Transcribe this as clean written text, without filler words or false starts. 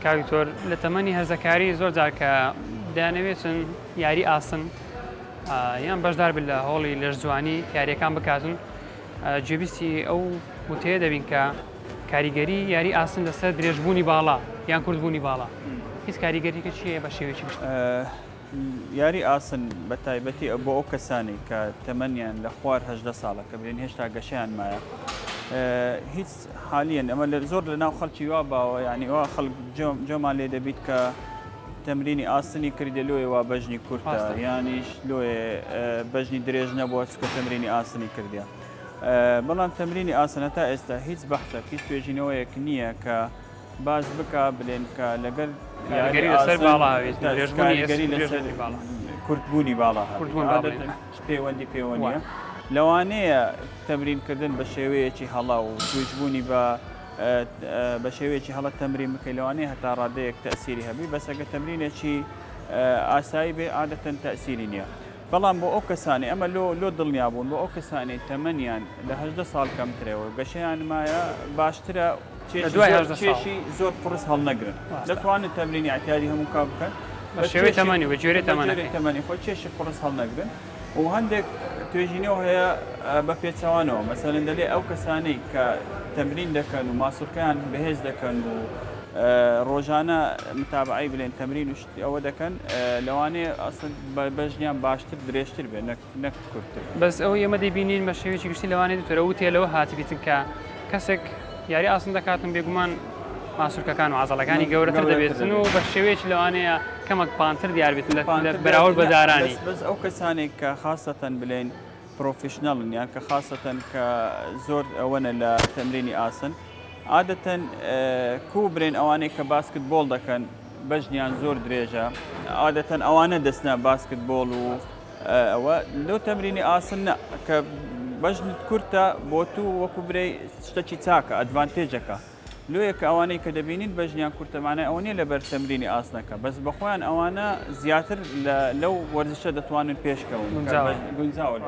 کاویتۆر لە تەمەنی هەرزەکاری زۆر جار کە دەیانەوێتن یاری ئاسن یان بەشدار بن لە هۆڵی لەرزجوانی یاریەکان بکاتن جێبیستی ئەو وتەیە دەبین کە کاریگەری یاری ئاسن لەسەر درێژبوونی باڵا یان کورتبوونی باڵا هیچ کاریگەریەکە چییە بە شێوەیەکی یاری ئاسن بە تایبەتی بۆ ئەو کەسانی کە تەمەنیان لە خوار 18 ساڵە کە بێن هێشتا گەشیان مایە هیچ حالیان ئەمە زۆر لە ناو خەڵکی وا باوە یعنی وا خەڵک جۆمان لێ دەبیت کە تەمرینی ئاسنی کردێ لۆیە وا بەژنی کورتە یانیش لۆیە بەژنی درێژ نەبووە چکە تەمرینی ئاسنی کردیە بەڵام تەمرینی ئاسنە تا ئێستا هیچ بەحثێک هیچ توێژینەوەیەک نییە کە باز بکە بڵێن کە لەگەر کورتبوونی باڵا پەیوەندی پەیوەندیە لەوانەیە تەمرینکردن بە شێوەیەکی هەڵا و توێژبوونی بە شێوەیەکی هەڵە تەمرین بکەی لەوانەیە هەتا ڕادەیەک تەسیری هەبی بەسەگە تەمرینێکی ئاسایی بێ عادەتەن تەسیری نییە بەڵام بۆ ئەو کەسانی ئەمە لۆ دڵنیا بوون بۆ ئەو کەسانی تەمەنیان لە 18 ساڵ کەمترەوە گەشەیان مایە باشترە کێشی زۆر قڕس هەڵنەگرن دەتوانن تەمرینی اعتیادی هەموو کار بکەن بە شێوەی تەمەنی بە جۆرەی تەمەنی خۆ کێشی قڕس هەڵنەگرن و هەندێک توێژینەوە هەیە بە پێچەوانەوە مەسەڵەن دەلێ ئەو کەسانەی کە تەمرین دەکەن و ماسوولکەیان بەهێز دەکەن و ڕۆژانە متابعی بڵێن تەمرین و ئەوە دەکەن لەوانەیە ئەسڵ بەژنیان باشتر درێژتر بێ نەک کورتتر بەس ئەو ئێمە دەبینین بە شێوەیەکی گشتی لەوانەیە دوترە وتێ لەوە هاتبیتن کە کەسێک یاری ئاسن دەکاتن بێگومان ماسوولکەکان و عەزەڵەکانی گەورەتر دەبێتن و بە شێوەیەکی لەوانەیە کەمەک پانتر دیاربێتن لە بەراورد بە دارانی بەس ئەو کەسانێک کە خاستەن بڵێن پرۆفیشنەڵن یان کە خاستەن کە زۆر ئەوەنە لە تەمرینی ئاسن عادەتەن کوو برێن ئەوانەی کە باسکتبۆڵ دەکەن بەژنیان زۆر درێژە عادەتەن ئەوانە دەستنە باسکتبۆڵ و ئەوە لەو تەمرینی ئاسن کە بەژنت کورتە بۆ تو وەکو برەی شتێکی چاکە ئەدڤانتێجەکە لۆیە کە ئەوانەی کە دەبینین بەژنیان کورتەمانە ئەوە نیە لەبەر تەمرینی ئاسنەکە بەس بەخۆیان ئەوانە زیاتر لەو وەرزشە دەتوانن پێشکەون گونجاوە